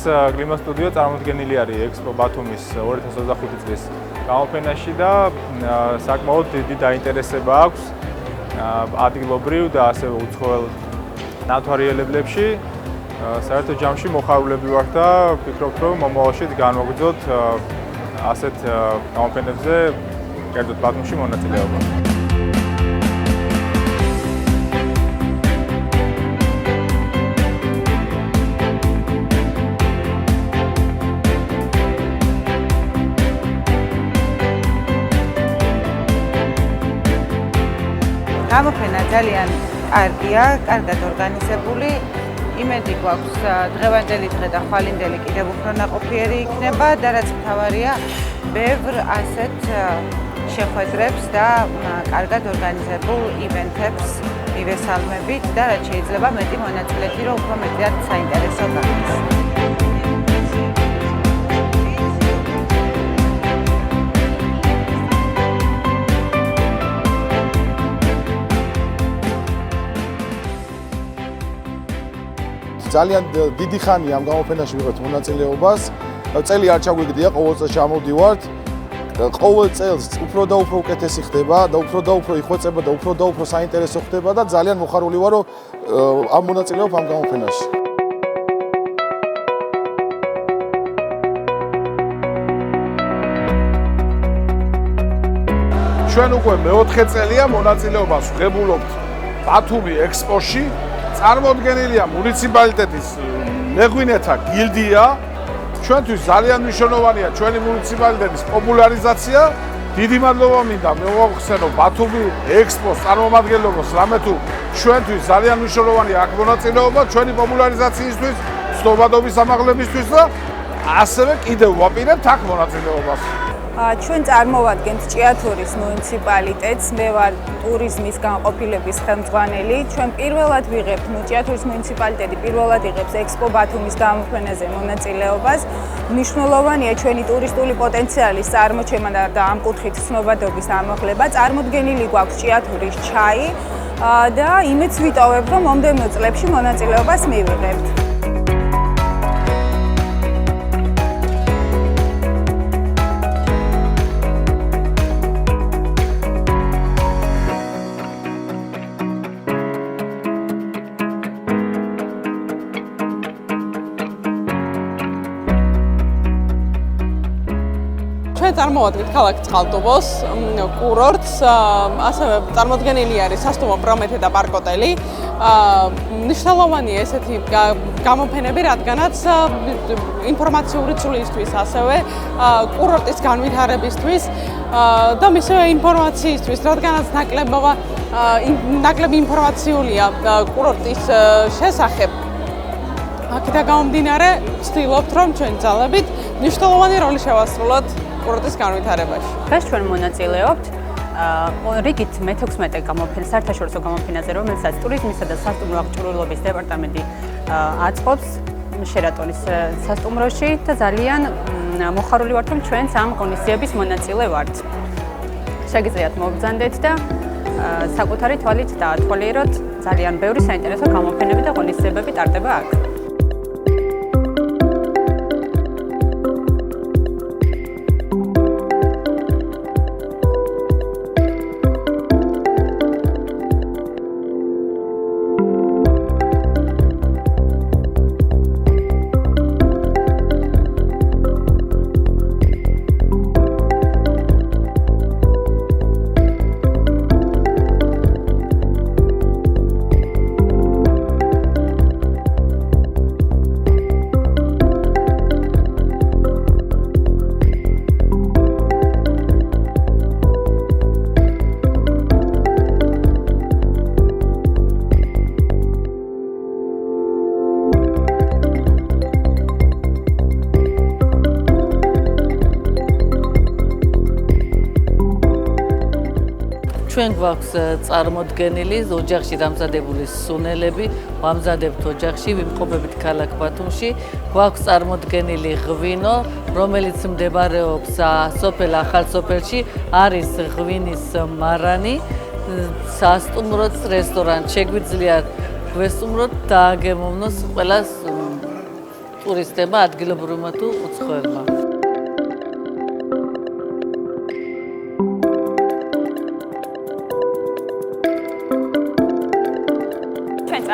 კლიმატ-სტუდიო წარმოდგენილი არის ექსპო ბათუმის 2025 წლის გამოფენაში და საკმაოდ დიდი დაინტერესება აქვს ადგილობრივ და ასევე უცხოელ ნავთვარიელებლებში. საერთო ჯამში მოხარულები ვართ და ვფიქრობთ, რომ მომავალში განვაგრძოთ ასეთ გამოფენებზე კერძოდ ბათუმში მონაწილეობა. გამოფენა ძალიან კარგია, კარგად ორგანიზებული. იმედი გვაქვს დღევანდელი დღე და ხვალინდელი კიდევ უფრო ნაყოფიერი იქნება და რაც მთავარია, ბევრ ასეთ შეხვედრებს და კარგად ორგანიზებულ ივენთებს მივესალმებით და რაც შეიძლება მეტი მონაწილეები, რომ უფრო მეტად საინტერესო გახდეს. ძალიან დიდი ხანია ამ გამოფენაში ვიღებთ მონაწილეობას. წელი არ ჩაგვიგდია, ყოველ წელს ჩამოვდივართ. ყოველ წელს უფრო და უფრო უკეთესი ხდება და უფრო იხვეწება და უფრო საინტერესო ხდება და ძალიან მოხარული ვარ, რომ ამ მონაწილეობ ამ გამოფენაში. ჩვენ უკვე მეოთხე წელია მონაწილეობას ვღებულობთ ბათუმი ექსპოში. წარმოდგენილია მუნიციპალიტეტის მეღვინეთა გილდია. ჩვენთვის ძალიან მნიშვნელოვანია ჩვენი მუნიციპალიტეტის პოპულარიზაცია. დიდი მადლობა მინდა მოვახსენო ბათუმი ექსპოს წარმომადგენლობას, რამე თუ ჩვენთვის ძალიან მნიშვნელოვანია აქ მონაწილეობა ჩვენი პოპულარიზაციისთვის, ცნობადობის ამაღლებისთვის და ასევე კიდევ ვაპირებთ აქ მონაწილეობას. ჩვენ წარმოვადგენთ ჭიათურის მუნიციპალიტეტს, მე ვარ ტურიზმის განყოფილების ხელმძღვანელი. ჩვენ პირველად ვიღებთ, ჭიათურის მუნიციპალიტეტი პირველად იღებს ექსპო ბათუმის გამოფენაზე მონაწილეობას. მნიშვნელოვანია ჩვენი ტურისტული პოტენციალის წარმოჩენა და ამ კუთხით ცნობადობის ამაღლება. წარმოდგენილი გვაქვს ჭიათურის ჩაი და იმედს ვიტოვებ, რომ მომდევნო წლებში მონაწილეობას მივიღებთ. ჩვენ წარმოვადგენთ ქალაქ წყალტუბოს კურორტს, ასევე წარმოდგენილი არის სასტუმრო პრომეთე და პარკოტელი. მნიშვნელოვანია ესეთი გამოფენები, რადგანაც ინფორმაციური ცვლილისთვის, ასევე კურორტის განვითარებისთვის და მისივე ინფორმაციისთვის, რადგანაც ნაკლები ინფორმაციულია კურორტის შესახებ. აქედან გამომდინარე, ვცდილობთ, რომ ჩვენ ძალებით მნიშვნელოვანი როლი შევასრულოთ კურორტის განვითარებაში. დღეს ჩვენ მონაწილეობთ რიგით მე-16 გამოფენა, საერთაშორისო გამოფენაზე, რომელსაც ტურიზმისა და სასტუმრო აღჭურვილობის დეპარტამენტი აწყობს შერატონის სასტუმროში და ძალიან მოხარული ვართ, რომ ჩვენც ამ ღონისძიების მონაწილე ვართ. შეგიძლიათ მოგბრძანდეთ და საკუთარი თვალით დაათვალიეროთ, ძალიან ბევრი საინტერესო გამოფენები და ღონისძიებები ტარდება აქ. ჩვენ გვაქვს წარმოდგენილი ოჯახში დამზადებული სუნელები, ვამზადებთ ოჯახში, ვიმყოფებით ქალაქ ბათუმში. გვაქვს წარმოდგენილი ღვინო, რომელიც მდებარეობს სოფელ ახალსოფელში, არის ღვინის მარანი, სასტუმროც, რესტორანს შეგვიძლიათ გვესტუმროთ და აგემოვნოს ყველას ტურისტებმა, ადგილობრივმა თუ უცხოელმა.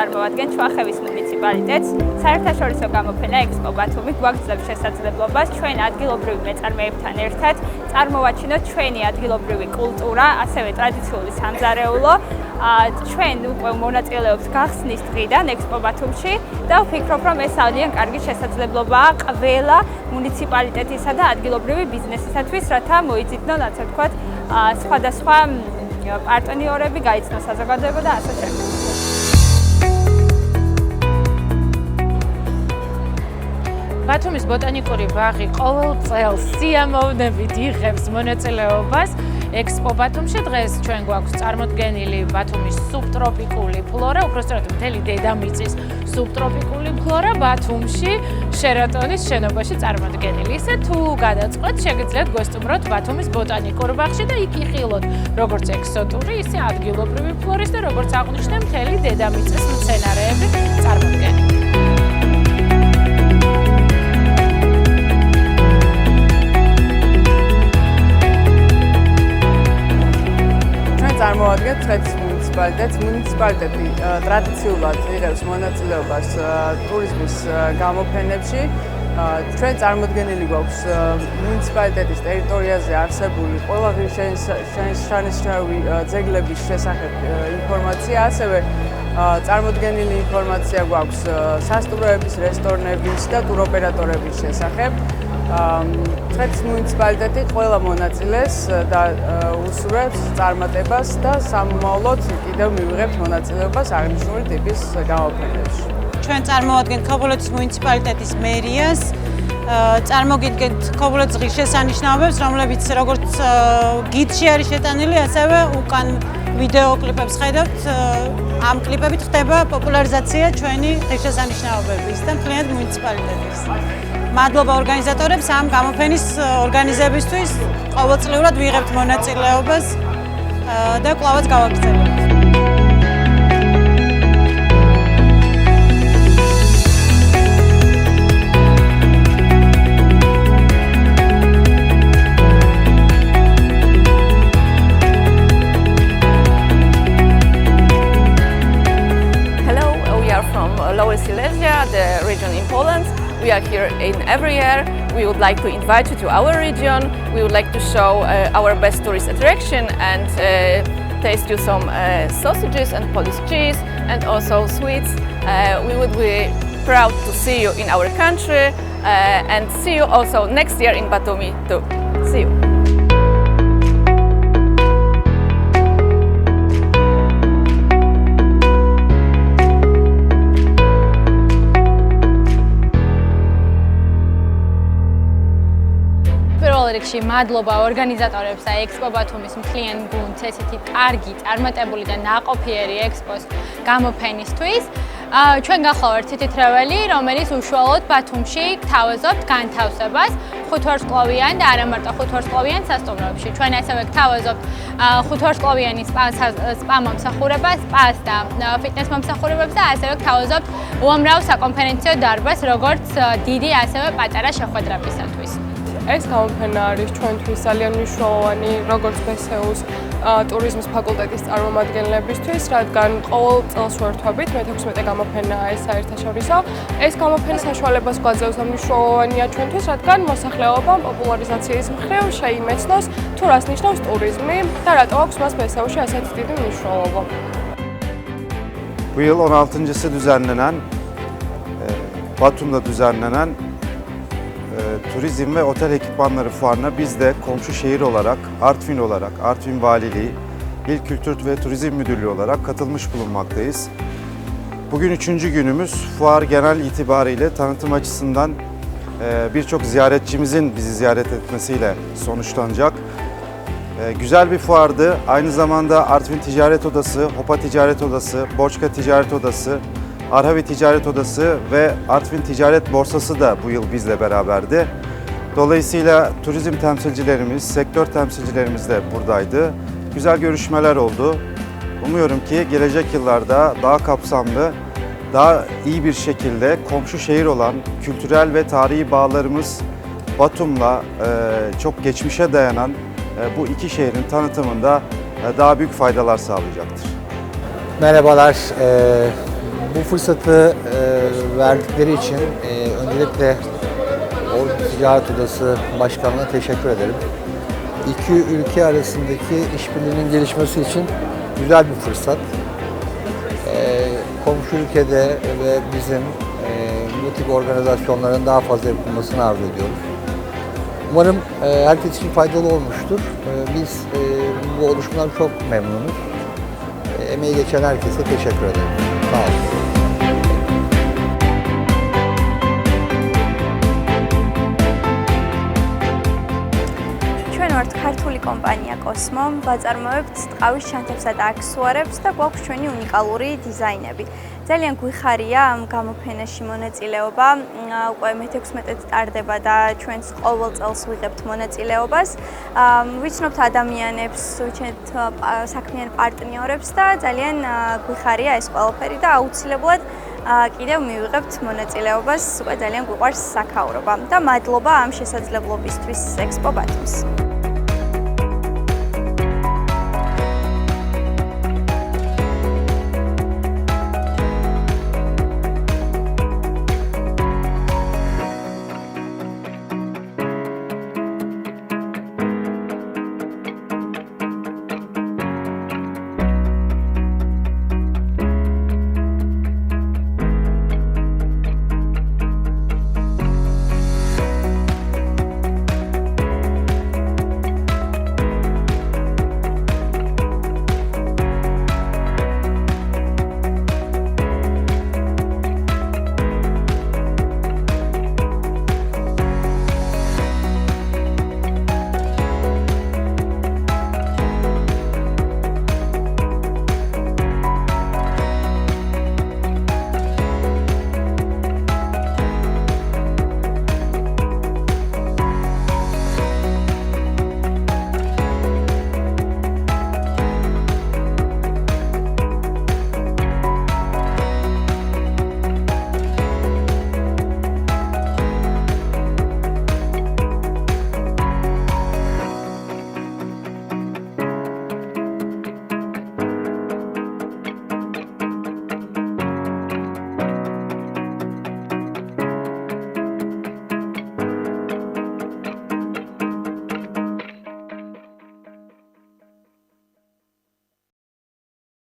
წარმოადგენთ შუახევის მუნიციპალიტეტს. საერთაშორისო გამოფენა ექსპო ბათუმი გვაგრძელებს შესაძლებლობას ჩვენ ადგილობრივ მეწარმეებთან ერთად წარმოვაჩინოთ ჩვენი ადგილობრივი კულტურა, ასევე ტრადიციული სამზარეულო. ჩვენ უკვე მონაწილეობთ გახსნის დღიდან ექსპო ბათუმში და ვფიქრობ, რომ ეს ძალიან კარგი შესაძლებლობაა ყველა მუნიციპალიტეტისა და ადგილობრივი ბიზნესისათვის, რათა მოიძებნონ, ასე ვთქვათ, სხვადასხვა პარტნიორები, გაიცნონ საზოგადოება და ასე შემდეგ. ბათუმის ბოტანიკური ბაღი ყოველ წელს სიამოვნებით იღებს მონაწილეობას ექსპო ბათუმში. დღეს ჩვენ გვაქვს წარმოდგენილი ბათუმის სუბტროპიკული ფლორა, უბრალოდ მთელი დედამიწის სუბტროპიკული ფლორა ბათუმში, შერატონის შენობაში წარმოდგენილი. ისე თუ გადაწყვეტთ, შეგიძლიათ გვესტუმროთ ბათუმის ბოტანიკურ ბაღში და იქ იხილოთ როგორც ექსოტური, ისე ადგილობრივი ფლორის და როგორც აღნიშნე, მთელი დედამიწის მცენარეები წარმოდგენილი. წარმოადგენთ ცხეთის მუნიციპალიტეტს. მუნიციპალიტეტი ტრადიციულად იღებს მონაწილეობას ტურიზმის გამოფენებში. ჩვენ წარმოდგენილი გვაქვს მუნიციპალიტეტის ტერიტორიაზე არსებული ყველა ღირსშესანიშნავი ძეგლების შესახებ ინფორმაცია, ასევე წარმოდგენილი ინფორმაცია გვაქვს სასტუმროების, რესტორნების და ტუროპერატორების შესახებ. ცხეთის მუნიციპალიტეტი ყველა მონაწილეს და უსურვებს წარმატებას და სამომავლოდ კიდევ მივიღებთ მონაწილეობას აღნიშნული ტიპის გამოფენებში. ჩვენ წარმოადგენთ ქობულეთის მუნიციპალიტეტის მერიას, წარმოგიდგენთ ქობულეთის ღირსშესანიშნაობებს, რომლებიც როგორც გიდში არის შეტანილი, ასევე უკან ვიდეო კლიპებს ხედავთ. ამ კლიპებით ხდება პოპულარიზაცია ჩვენი ღირსშესანიშნაობების და მთლიანად მუნიციპალიტეტის. მადლობა ორგანიზატორებს ამ გამოფენის ორგანიზებისთვის. ყოველწლიურად ვიღებთ მონაწილეობას და კვლავაც გავაგრძელებთ. Hello, we are from Lower Silesia, the region in Poland. We are here in every year. We would like to invite you to our region. We would like to show our best tourist attraction and taste you some sausages and Polish cheese and also sweets. We would be proud to see you in our country and see you also next year in Batumi too. See you. რიგში მადლობა ორგანიზატორებს და ექსპო ბათუმის მთლიან გუნდს ესეთი კარგი, წარმატებული და ნაყოფიერი ექსპოს გამოფენისთვის. ჩვენ გახლავართ თითითრეველი, რომელიც უშუალოდ ბათუმში გთავაზობთ განთავსებას ხუთვარსკვლავიან და არა მარტო ხუთვარსკვლავიან სასტუმროებში. ჩვენ ასევე გთავაზობთ ხუთვარსკვლავიანი სპა მომსახურებას, სპას და ფიტნეს მომსახურებებს და ასევე გთავაზობთ უამრავ საკონფერენციო დარბაზს, როგორც დიდი, ასევე პატარა შეხვედრებისათვის. ეს გამოფენა არის ჩვენთვის ძალიან მნიშვნელოვანი, როგორც ბსეუს ტურიზმის ფაკულტეტის წარმომადგენლებისთვის, რადგან ყოველ წელს ვერთვებით მე-16 გამოფენაა ეს საერთაშორისო. ეს გამოფენა საშუალებას გვაძლევს და მნიშვნელოვანია ჩვენთვის, რადგან მოსახლეობამ პოპულარიზაციის მხრივ შეიმეცნოს თუ რას ნიშნავს ტურიზმი და რატო აქვს მას ბსეუსში ასეთი დიდი მნიშვნელობა. Bu yıl 16.sı düzenlenen, Batum'da düzenlenen Turizm ve Otel Ekipmanları Fuarı'na biz de komşu şehir olarak, Artvin Valiliği, İl Kültür ve Turizm Müdürlüğü olarak katılmış bulunmaktayız. Bugün 3. günümüz. Fuar genel itibariyle tanıtım açısından birçok ziyaretçimizin bizi ziyaret etmesiyle sonuçlanacak. Güzel bir fuardı. Aynı zamanda Artvin Ticaret Odası, Hopa Ticaret Odası, Borçka Ticaret Odası, Arhavi Ticaret Odası ve Artvin Ticaret Borsası da bu yıl bizle beraberdi. Dolayısıyla turizm temsilcilerimiz, sektör temsilcilerimiz de buradaydı. Güzel görüşmeler oldu. Umuyorum ki gelecek yıllarda daha kapsamlı daha iyi bir şekilde komşu şehir olan kültürel ve tarihi bağlarımız Batum'la çok geçmişe dayanan bu iki şehrin tanıtımında daha büyük faydalar sağlayacaktır. Merhabalar, bu fırsatı verdikleri için öncelikle Ordu Ticaret Odası Başkanlığı'na teşekkür ederim. İki ülke arasındaki işbirliğinin gelişmesi için güzel bir fırsat. Komşu ülkede ve bizim bu tip organizasyonların daha fazla yapılmasını arzu ediyoruz. Umarım herkes için faydalı olmuştur. Biz bu oluşumdan çok memnunuz. Emeği geçen herkese teşekkür ederim. Sağ olun. ქართული კომპანია Cosmo ვაწარმოებთ ტყავის ჩანთებსა და აქსესუარებს და გვაქვს ჩვენი უნიკალური დიზაინები. ძალიან გვიხარია ამ გამოფენაში მონაწილეობა. უკვე მე-16 ტარდება და ჩვენს ყოველ წელს ვიღებთ მონაწილეობას. ვიცნობთ ადამიანებს, ვიჩენთ საქმიან პარტნიორებს და ძალიან გვიხარია ეს ყველაფერი და აუცილებლად კიდევ მივიღებთ მონაწილეობას. უკვე ძალიან გვიყვარს საქაურობა და მადლობა ამ შესაძლებლობისთვის Expo Batum's.